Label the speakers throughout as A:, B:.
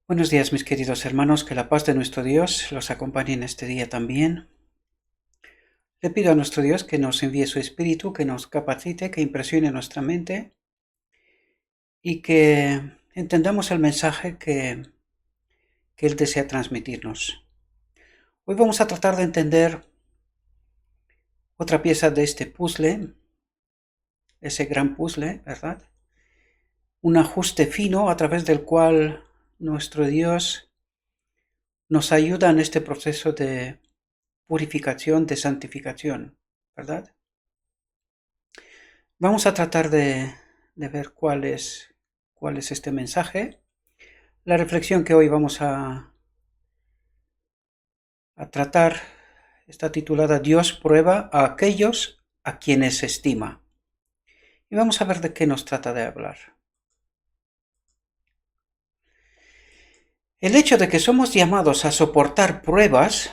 A: Buenos días, mis queridos hermanos, que la paz de nuestro Dios los acompañe en este día también. Le pido a nuestro Dios que nos envíe su Espíritu, que nos capacite, que impresione nuestra mente y que entendamos el mensaje que Él desea transmitirnos. Hoy vamos a tratar de entender otra pieza de este puzzle, ese gran puzzle, ¿verdad? Un ajuste fino a través del cual nuestro Dios nos ayuda en este proceso de purificación, de santificación, ¿verdad? Vamos a tratar de ver cuál es este mensaje. La reflexión que hoy vamos a tratar está titulada Dios prueba a aquellos a quienes estima. Y vamos a ver de qué nos trata de hablar. El hecho de que somos llamados a soportar pruebas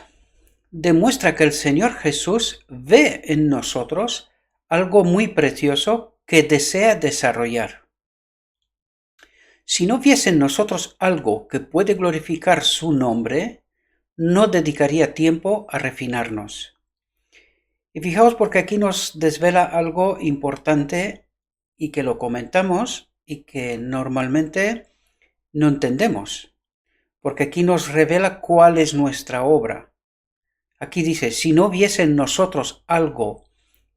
A: demuestra que el Señor Jesús ve en nosotros algo muy precioso que desea desarrollar. Si no viese en nosotros algo que puede glorificar su nombre, no dedicaría tiempo a refinarnos. Y fijaos porque aquí nos desvela algo importante y que lo comentamos y que normalmente no entendemos. Porque aquí nos revela cuál es nuestra obra. Aquí dice, si no viese en nosotros algo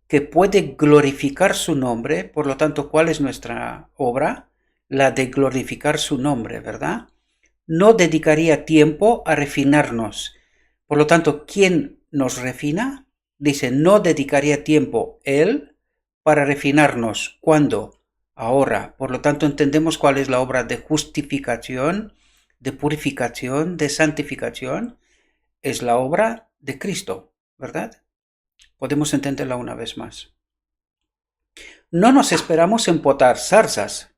A: que puede glorificar su nombre, por lo tanto, ¿cuál es nuestra obra? La de glorificar su nombre, ¿verdad? No dedicaría tiempo a refinarnos. Por lo tanto, ¿quién nos refina? Dice, no dedicaría tiempo Él para refinarnos. ¿Cuándo? Ahora. Por lo tanto, entendemos cuál es la obra de justificación, de purificación, de santificación. Es la obra de Cristo, ¿verdad? Podemos entenderla una vez más. No nos esperamos empotar zarzas.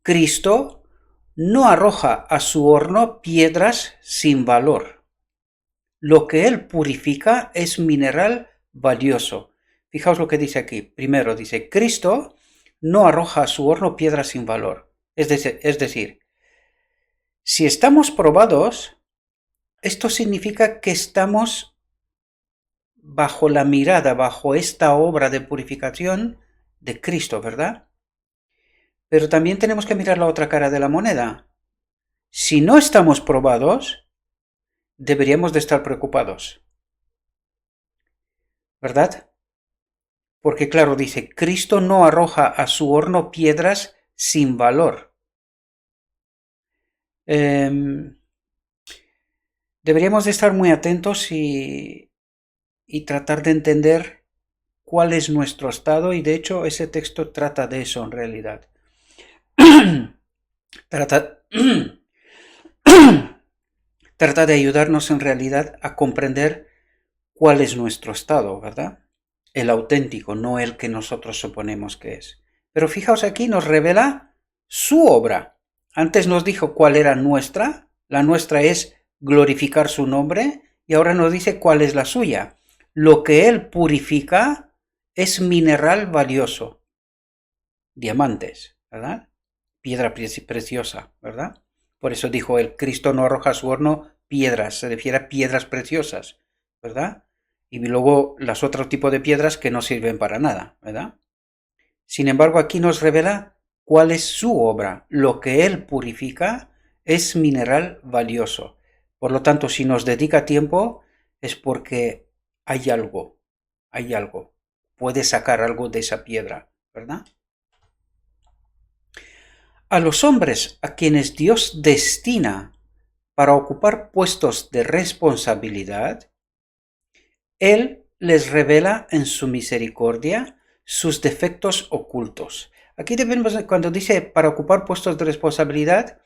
A: Cristo no arroja a su horno piedras sin valor. Lo que Él purifica es mineral valioso. Fijaos lo que dice aquí. Primero dice, Cristo no arroja a su horno piedras sin valor. Es decir, si estamos probados, esto significa que estamos bajo la mirada, bajo esta obra de purificación de Cristo, ¿verdad? Pero también tenemos que mirar la otra cara de la moneda. Si no estamos probados, deberíamos de estar preocupados, ¿verdad? Porque claro, dice, Cristo no arroja a su horno piedras sin valor. Deberíamos de estar muy atentos y tratar de entender cuál es nuestro estado, y de hecho ese texto trata de eso en realidad. Trata de ayudarnos en realidad a comprender cuál es nuestro estado, ¿verdad? El auténtico, no el que nosotros suponemos que es. Pero fijaos aquí, nos revela su obra. Antes nos dijo cuál era nuestra, la nuestra es glorificar su nombre, y ahora nos dice cuál es la suya. Lo que Él purifica es mineral valioso. Diamantes, ¿verdad? Piedra preciosa, ¿verdad? Por eso dijo él, Cristo no arroja a su horno piedras, se refiere a piedras preciosas, ¿verdad? Y luego las otros tipos de piedras que no sirven para nada, ¿verdad? Sin embargo, aquí nos revela cuál es su obra. Lo que él purifica es mineral valioso. Por lo tanto, si nos dedica tiempo es porque hay algo, puede sacar algo de esa piedra, ¿verdad? A los hombres a quienes Dios destina para ocupar puestos de responsabilidad, Él les revela en su misericordia sus defectos ocultos. Aquí debemos, cuando dice para ocupar puestos de responsabilidad,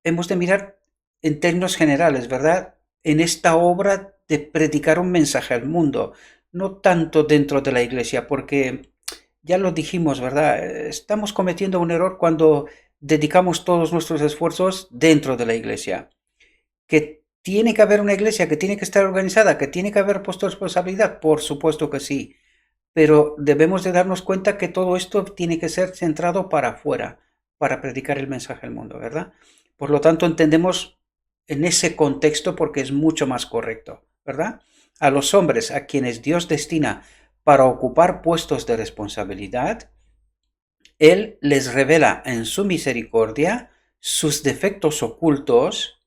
A: hemos de mirar en términos generales, ¿verdad? En esta obra de predicar un mensaje al mundo, no tanto dentro de la iglesia, porque ya lo dijimos, ¿verdad? Estamos cometiendo un error cuando dedicamos todos nuestros esfuerzos dentro de la iglesia. Que tiene que haber una iglesia, que tiene que estar organizada, que tiene que haber puesto responsabilidad, por supuesto que sí. Pero debemos de darnos cuenta que todo esto tiene que ser centrado para afuera, para predicar el mensaje al mundo, ¿verdad? Por lo tanto, entendemos en ese contexto porque es mucho más correcto, ¿verdad? A los hombres a quienes Dios destina para ocupar puestos de responsabilidad, Él les revela en su misericordia sus defectos ocultos,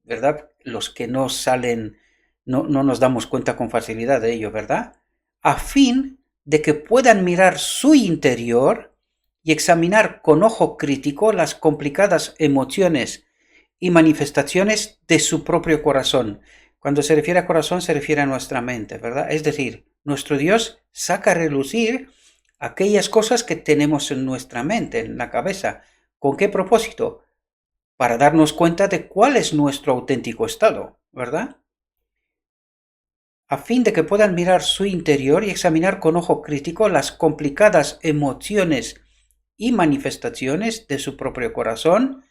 A: ¿verdad? Los que no salen, no nos damos cuenta con facilidad de ello, ¿verdad? A fin de que puedan mirar su interior y examinar con ojo crítico las complicadas emociones y manifestaciones de su propio corazón. Cuando se refiere a corazón se refiere a nuestra mente, ¿verdad? Es decir, nuestro Dios saca a relucir aquellas cosas que tenemos en nuestra mente, en la cabeza. ¿Con qué propósito? Para darnos cuenta de cuál es nuestro auténtico estado, ¿verdad? A fin de que puedan mirar su interior y examinar con ojo crítico las complicadas emociones y manifestaciones de su propio corazón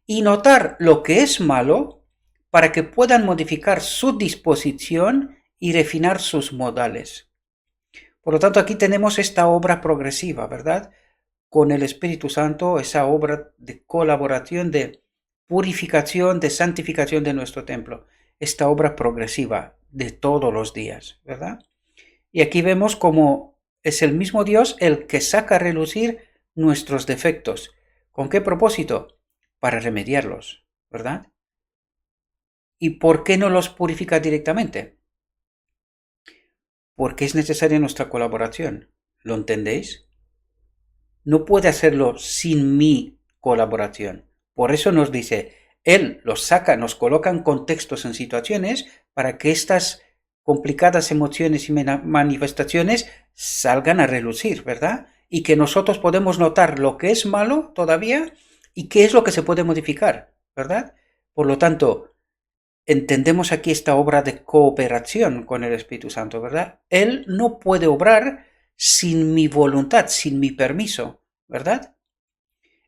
A: y notar lo que es malo para que puedan modificar su disposición y refinar sus modales. Por lo tanto, aquí tenemos esta obra progresiva, ¿verdad? Con el Espíritu Santo, esa obra de colaboración, de purificación, de santificación de nuestro templo. Esta obra progresiva de todos los días, ¿verdad? Y aquí vemos cómo es el mismo Dios el que saca a relucir nuestros defectos. ¿Con qué propósito? Para remediarlos, ¿verdad? ¿Y por qué no los purifica directamente? Porque es necesaria nuestra colaboración. ¿Lo entendéis? No puede hacerlo sin mi colaboración. Por eso nos dice, Él los saca, nos coloca en contextos, en situaciones, para que estas complicadas emociones y manifestaciones salgan a relucir, ¿verdad? Y que nosotros podemos notar lo que es malo todavía y qué es lo que se puede modificar, ¿verdad? Por lo tanto, entendemos aquí esta obra de cooperación con el Espíritu Santo, ¿verdad? Él no puede obrar sin mi voluntad, sin mi permiso, ¿verdad?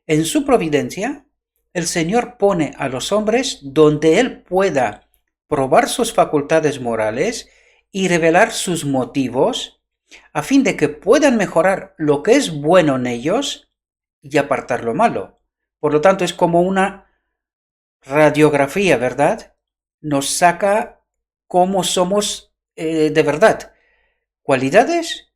A: En su providencia, el Señor pone a los hombres donde Él pueda probar sus facultades morales y revelar sus motivos, a fin de que puedan mejorar lo que es bueno en ellos y apartar lo malo. Por lo tanto, es como una radiografía, ¿verdad? Nos saca cómo somos de verdad, cualidades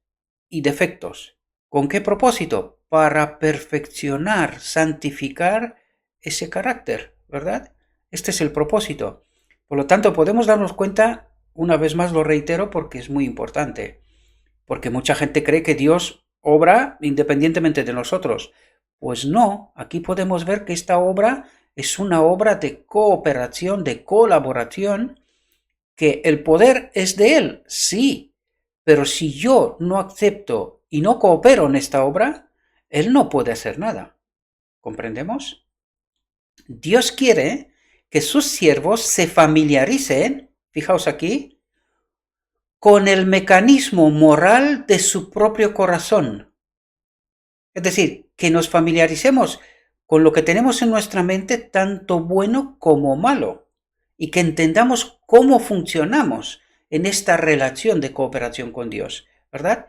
A: y defectos. ¿Con qué propósito? Para perfeccionar, santificar ese carácter, ¿verdad? Este es el propósito. Por lo tanto, podemos darnos cuenta, una vez más lo reitero porque es muy importante, porque mucha gente cree que Dios obra independientemente de nosotros. Pues no, aquí podemos ver que esta obra es una obra de cooperación, de colaboración, que el poder es de Él, sí, pero si yo no acepto y no coopero en esta obra, Él no puede hacer nada. ¿Comprendemos? Dios quiere que sus siervos se familiaricen, fijaos aquí, con el mecanismo moral de su propio corazón. Es decir, que nos familiaricemos con lo que tenemos en nuestra mente, tanto bueno como malo, y que entendamos cómo funcionamos en esta relación de cooperación con Dios, ¿verdad?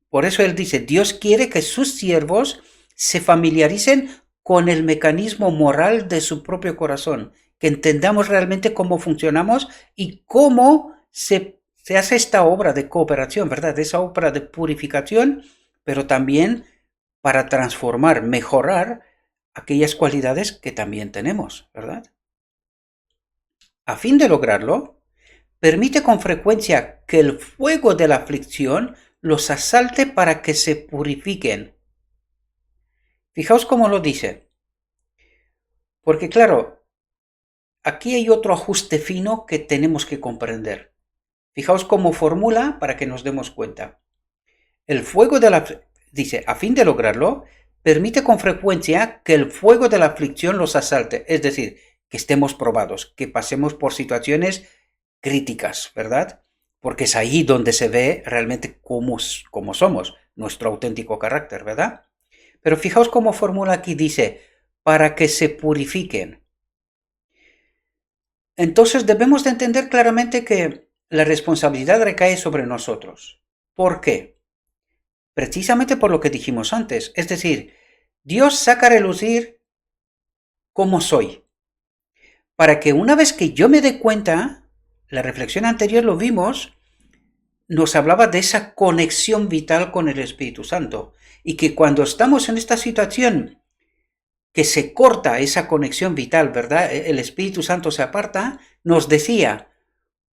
A: Por eso Él dice, Dios quiere que sus siervos se familiaricen con el mecanismo moral de su propio corazón, que entendamos realmente cómo funcionamos y cómo se hace esta obra de cooperación, ¿verdad? Esa obra de purificación, pero también para transformar, mejorar aquellas cualidades que también tenemos, ¿verdad? A fin de lograrlo, permite con frecuencia que el fuego de la aflicción los asalte para que se purifiquen. Fijaos cómo lo dice. Porque claro, aquí hay otro ajuste fino que tenemos que comprender. Fijaos cómo formula para que nos demos cuenta. El fuego de la... Dice, a fin de lograrlo, permite con frecuencia que el fuego de la aflicción los asalte. Es decir, que estemos probados, que pasemos por situaciones críticas, ¿verdad? Porque es ahí donde se ve realmente cómo somos, nuestro auténtico carácter, ¿verdad? Pero fijaos cómo formula aquí, dice, para que se purifiquen. Entonces debemos de entender claramente que la responsabilidad recae sobre nosotros. ¿Por qué? Precisamente por lo que dijimos antes, es decir, Dios saca a relucir cómo soy, para que una vez que yo me dé cuenta, la reflexión anterior lo vimos, nos hablaba de esa conexión vital con el Espíritu Santo. Y que cuando estamos en esta situación que se corta esa conexión vital, ¿verdad? El Espíritu Santo se aparta, nos decía,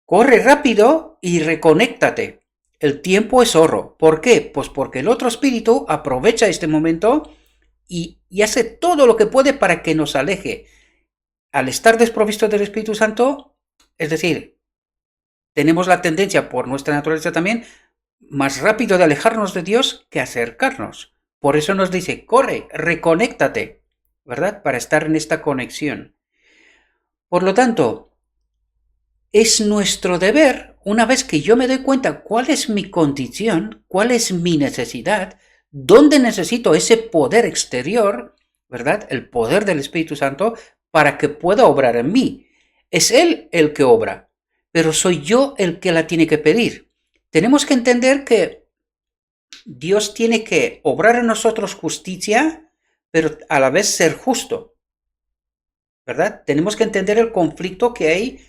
A: corre rápido y reconéctate. El tiempo es oro. ¿Por qué? Pues porque el otro espíritu aprovecha este momento y hace todo lo que puede para que nos aleje. Al estar desprovisto del Espíritu Santo, es decir, tenemos la tendencia por nuestra naturaleza también más rápido de alejarnos de Dios que acercarnos. Por eso nos dice, corre, reconéctate, ¿verdad? Para estar en esta conexión. Por lo tanto, es nuestro deber, una vez que yo me doy cuenta cuál es mi condición, cuál es mi necesidad, dónde necesito ese poder exterior, ¿verdad? El poder del Espíritu Santo para que pueda obrar en mí. Es Él el que obra, pero soy yo el que la tiene que pedir. Tenemos que entender que Dios tiene que obrar en nosotros justicia, pero a la vez ser justo, ¿verdad? Tenemos que entender el conflicto que hay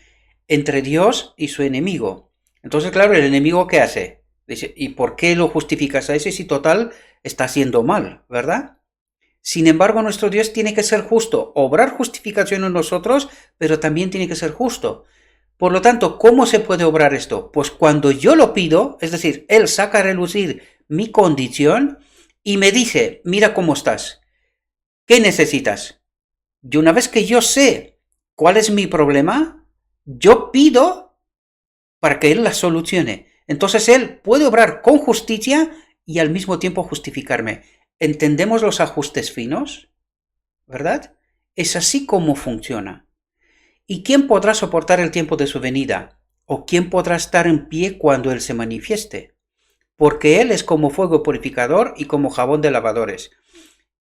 A: entre Dios y su enemigo. Entonces, claro, el enemigo ¿qué hace? Dice, ¿y por qué lo justificas a ese si total está haciendo mal, ¿verdad? Sin embargo, nuestro Dios tiene que ser justo, obrar justificación en nosotros, pero también tiene que ser justo. Por lo tanto, ¿cómo se puede obrar esto? Pues cuando yo lo pido, es decir, Él saca a relucir mi condición y me dice, mira cómo estás, ¿qué necesitas? Y una vez que yo sé cuál es mi problema, yo pido para que Él la solucione. Entonces Él puede obrar con justicia y al mismo tiempo justificarme. ¿Entendemos los ajustes finos? ¿Verdad? Es así como funciona. ¿Y quién podrá soportar el tiempo de su venida? ¿O quién podrá estar en pie cuando Él se manifieste? Porque Él es como fuego purificador y como jabón de lavadores.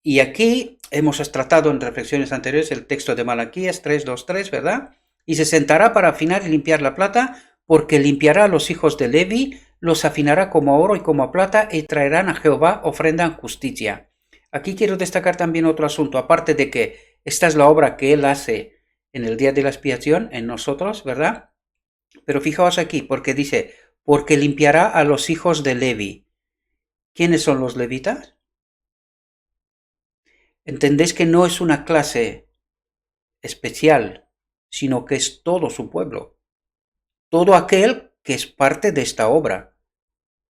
A: Y aquí hemos tratado en reflexiones anteriores el texto de Malaquías 3:2-3, ¿verdad? Y se sentará para afinar y limpiar la plata, porque limpiará a los hijos de Levi, los afinará como a oro y como a plata, y traerán a Jehová ofrenda en justicia. Aquí quiero destacar también otro asunto, aparte de que esta es la obra que Él hace en el día de la expiación, en nosotros, ¿verdad? Pero fijaos aquí, porque dice, porque limpiará a los hijos de Levi. ¿Quiénes son los levitas? Entendéis que no es una clase especial, sino que es todo su pueblo, todo aquel que es parte de esta obra.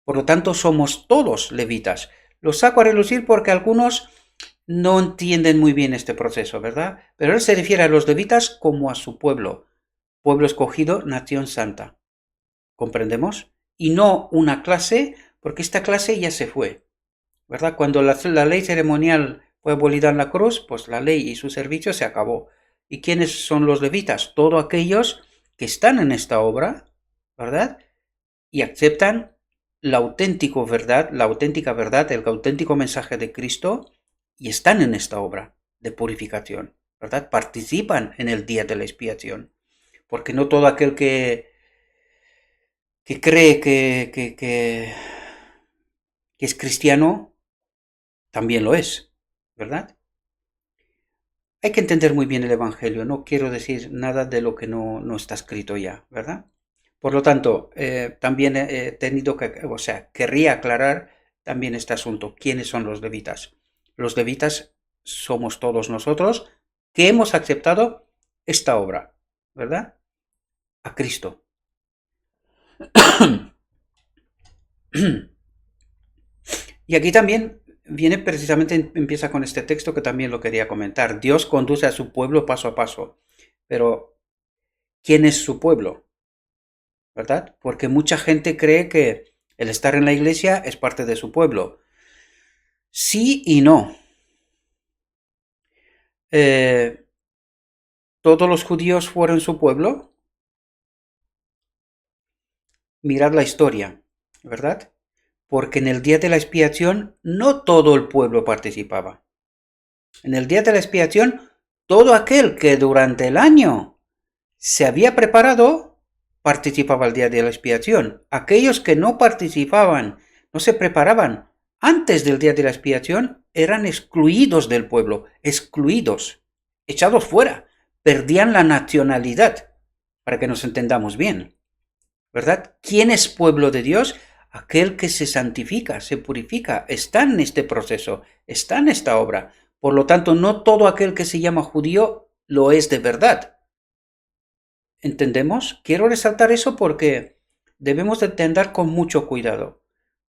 A: Por lo tanto, somos todos levitas. Lo saco a relucir porque algunos no entienden muy bien este proceso, ¿verdad? Pero él se refiere a los levitas como a su pueblo escogido, nación santa. ¿Comprendemos? Y no una clase, porque esta clase ya se fue, ¿verdad? Cuando la ley ceremonial fue abolida en la cruz, pues la ley y su servicio se acabó. ¿Y quiénes son los levitas? Todos aquellos que están en esta obra, ¿verdad? Y aceptan la auténtica verdad, el auténtico mensaje de Cristo y están en esta obra de purificación, ¿verdad? Participan en el día de la expiación. Porque no todo aquel que cree que es cristiano también lo es, ¿verdad? Hay que entender muy bien el Evangelio, no quiero decir nada de lo que no está escrito ya, ¿verdad? Por lo tanto, también he tenido querría aclarar también este asunto. ¿Quiénes son los levitas? Los levitas somos todos nosotros que hemos aceptado esta obra, ¿verdad? A Cristo. Y aquí también viene precisamente, empieza con este texto que también lo quería comentar. Dios conduce a su pueblo paso a paso. Pero, ¿quién es su pueblo? ¿Verdad? Porque mucha gente cree que el estar en la iglesia es parte de su pueblo. Sí y no. ¿Todos los judíos fueron su pueblo? Mirad la historia, ¿verdad? Porque en el día de la expiación no todo el pueblo participaba. En el día de la expiación, todo aquel que durante el año se había preparado participaba el día de la expiación. Aquellos que no participaban, no se preparaban antes del día de la expiación, eran excluidos del pueblo, excluidos, echados fuera. perdían la nacionalidad, para que nos entendamos bien, ¿verdad? ¿Quién es pueblo de Dios? Aquel que se santifica, se purifica, está en este proceso, está en esta obra. Por lo tanto, no todo aquel que se llama judío lo es de verdad. ¿Entendemos? Quiero resaltar eso porque debemos de andar con mucho cuidado.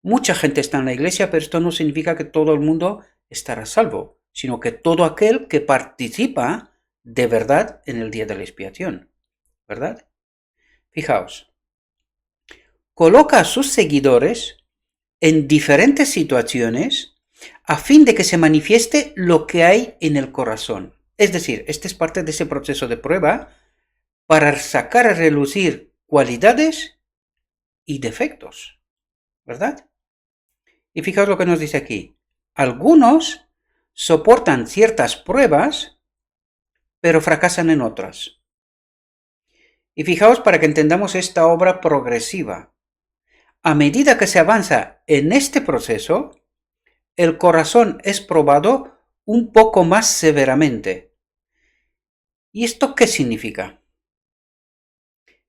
A: Mucha gente está en la iglesia, pero esto no significa que todo el mundo estará salvo, sino que todo aquel que participa de verdad en el día de la expiación, ¿verdad? Fijaos, coloca a sus seguidores en diferentes situaciones a fin de que se manifieste lo que hay en el corazón. Es decir, este es parte de ese proceso de prueba para sacar a relucir cualidades y defectos, ¿verdad? Y fijaos lo que nos dice aquí. Algunos soportan ciertas pruebas, pero fracasan en otras. Y fijaos para que entendamos esta obra progresiva. A medida que se avanza en este proceso, el corazón es probado un poco más severamente. ¿Y esto qué significa?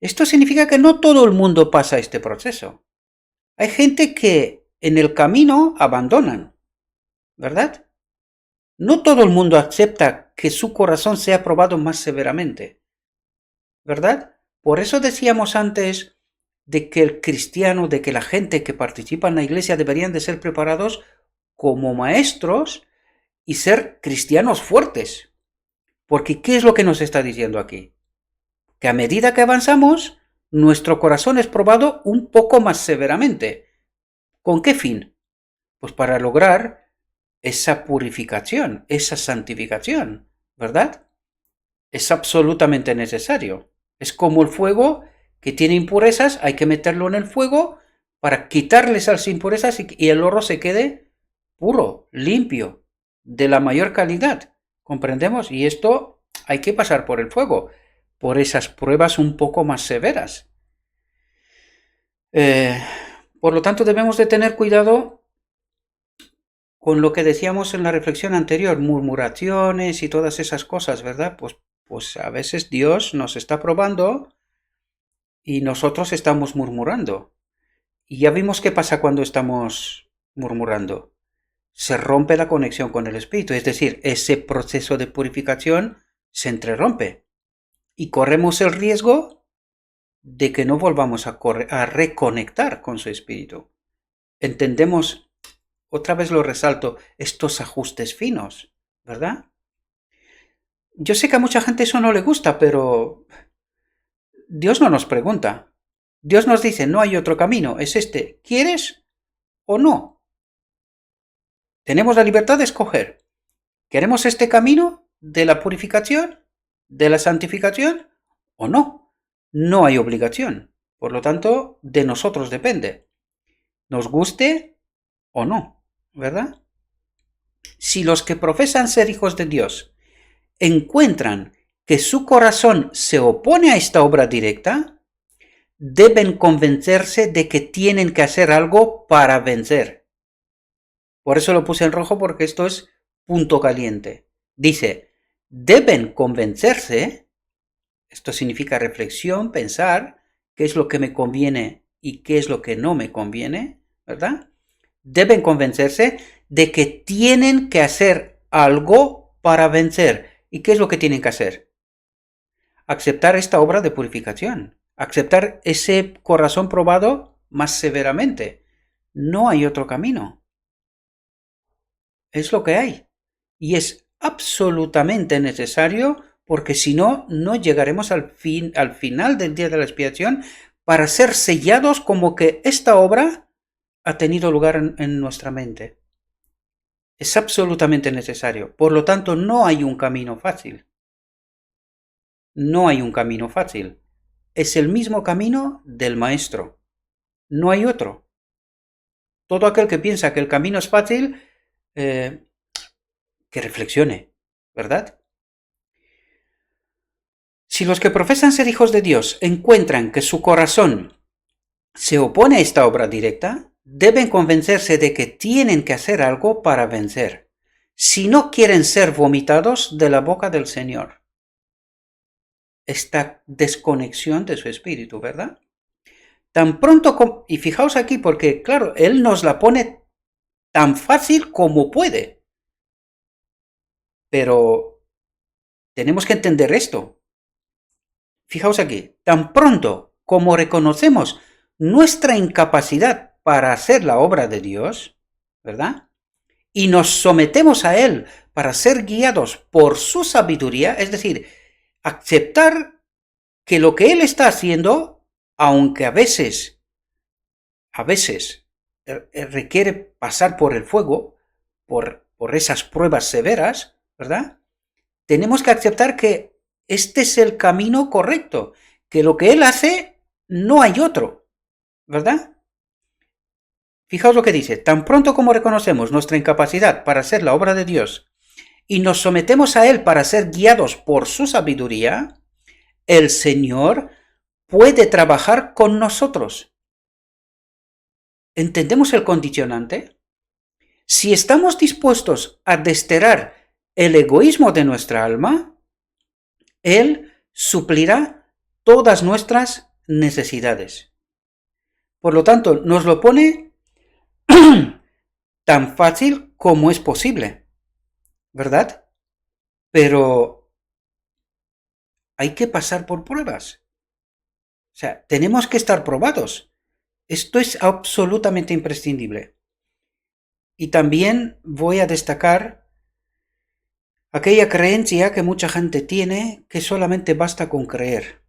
A: Esto significa que no todo el mundo pasa este proceso. Hay gente que en el camino abandonan, ¿verdad? No todo el mundo acepta que su corazón sea probado más severamente, ¿verdad? Por eso decíamos antes de que el cristiano, de que la gente que participa en la iglesia deberían de ser preparados como maestros y ser cristianos fuertes. Porque ¿qué es lo que nos está diciendo aquí? Que a medida que avanzamos, nuestro corazón es probado un poco más severamente. ¿Con qué fin? Pues para lograr esa purificación, esa santificación, ¿verdad? Es absolutamente necesario. Es como el fuego que tiene impurezas, hay que meterlo en el fuego para quitarle esas impurezas y el oro se quede puro, limpio, de la mayor calidad. ¿Comprendemos? Y esto hay que pasar por el fuego, por esas pruebas un poco más severas. Por lo tanto, debemos de tener cuidado con lo que decíamos en la reflexión anterior, murmuraciones y todas esas cosas, ¿verdad? Pues a veces Dios nos está probando y nosotros estamos murmurando. Y ya vimos qué pasa cuando estamos murmurando. Se rompe la conexión con el Espíritu, es decir, ese proceso de purificación se entrerrompe. Y corremos el riesgo de que no volvamos a reconectar con su Espíritu. Entendemos, otra vez lo resalto, estos ajustes finos, ¿verdad? Yo sé que a mucha gente eso no le gusta, pero Dios no nos pregunta. Dios nos dice, no hay otro camino, es este. ¿Quieres o no? Tenemos la libertad de escoger. ¿Queremos este camino de la purificación, de la santificación o no? No hay obligación. Por lo tanto, de nosotros depende. Nos guste o no, ¿verdad? Si los que profesan ser hijos de Dios encuentran que su corazón se opone a esta obra directa, deben convencerse de que tienen que hacer algo para vencer. Por eso lo puse en rojo, porque esto es punto caliente. Dice, deben convencerse, esto significa reflexión, pensar, qué es lo que me conviene y qué es lo que no me conviene, ¿verdad? Deben convencerse de que tienen que hacer algo para vencer. ¿Y qué es lo que tienen que hacer? Aceptar esta obra de purificación, aceptar ese corazón probado más severamente. No hay otro camino. Es lo que hay. Y es absolutamente necesario, porque si no, no llegaremos al final del día de la expiación para ser sellados como que esta obra ha tenido lugar en nuestra mente. Es absolutamente necesario. Por lo tanto, no hay un camino fácil. No hay un camino fácil. Es el mismo camino del Maestro. No hay otro. Todo aquel que piensa que el camino es fácil, que reflexione, ¿verdad? Si los que profesan ser hijos de Dios encuentran que su corazón se opone a esta obra directa, deben convencerse de que tienen que hacer algo para vencer, si no quieren ser vomitados de la boca del Señor. esta desconexión de su espíritu, ¿verdad? Tan pronto como... Y fijaos aquí, porque claro, Él nos la pone tan fácil como puede. Pero tenemos que entender esto. Fijaos aquí, tan pronto como reconocemos nuestra incapacidad para hacer la obra de Dios, ¿verdad? Y nos sometemos a Él para ser guiados por su sabiduría, es decir, aceptar que lo que Él está haciendo, aunque a veces requiere pasar por el fuego, por esas pruebas severas, ¿verdad? Tenemos que aceptar que este es el camino correcto, que lo que Él hace no hay otro, ¿verdad? Fijaos lo que dice, tan pronto como reconocemos nuestra incapacidad para hacer la obra de Dios y nos sometemos a Él para ser guiados por su sabiduría, el Señor puede trabajar con nosotros. ¿Entendemos el condicionante? Si estamos dispuestos a desterrar el egoísmo de nuestra alma, Él suplirá todas nuestras necesidades. Por lo tanto, nos lo pone tan fácil como es posible, ¿verdad? Pero hay que pasar por pruebas. O sea, tenemos que estar probados. Esto es absolutamente imprescindible. Y también voy a destacar aquella creencia que mucha gente tiene que solamente basta con creer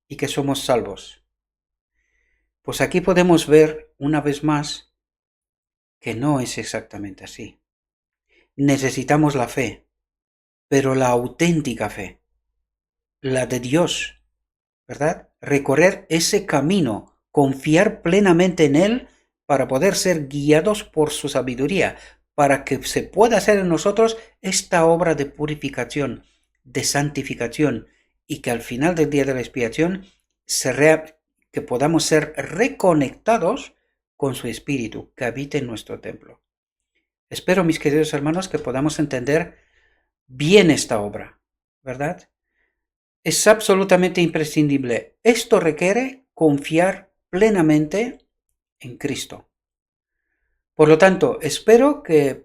A: y que somos salvos. Pues aquí podemos ver una vez más que no es exactamente así. Necesitamos la fe, pero la auténtica fe, la de Dios, ¿verdad? Recorrer ese camino, confiar plenamente en Él para poder ser guiados por su sabiduría, para que se pueda hacer en nosotros esta obra de purificación, de santificación, y que al final del día de la expiación que podamos ser reconectados con su Espíritu que habite en nuestro templo. Espero, mis queridos hermanos, que podamos entender bien esta obra, ¿verdad? Es absolutamente imprescindible. Esto requiere confiar plenamente en Cristo. Por lo tanto, espero que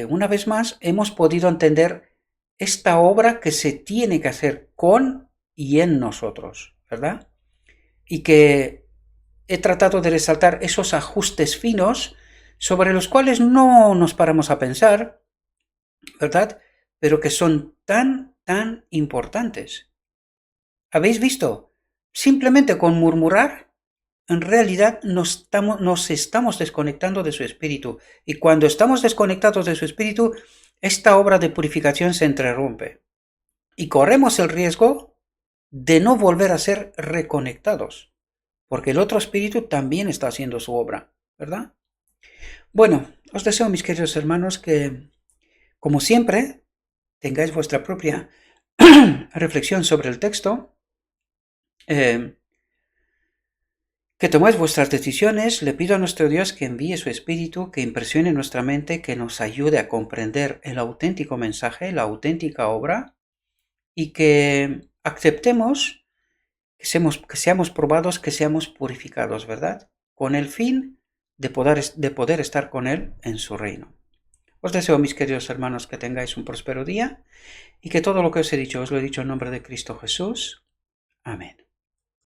A: una vez más hemos podido entender esta obra que se tiene que hacer con y en nosotros, ¿verdad? Y que he tratado de resaltar esos ajustes finos sobre los cuales no nos paramos a pensar, ¿verdad? Pero que son tan importantes. ¿Habéis visto? Simplemente con murmurar, en realidad nos estamos desconectando de su espíritu. Y cuando estamos desconectados de su espíritu, esta obra de purificación se interrumpe. Y corremos el riesgo de no volver a ser reconectados. Porque el otro espíritu también está haciendo su obra, ¿verdad? Bueno, os deseo, mis queridos hermanos, que, como siempre, tengáis vuestra propia reflexión sobre el texto, que toméis vuestras decisiones. Le pido a nuestro Dios que envíe su Espíritu, que impresione nuestra mente, que nos ayude a comprender el auténtico mensaje, la auténtica obra, y que aceptemos que seamos probados, que seamos purificados, ¿verdad? Con el fin de poder estar con Él en su reino. Os deseo, mis queridos hermanos, que tengáis un próspero día y que todo lo que os he dicho os lo he dicho en nombre de Cristo Jesús. Amén.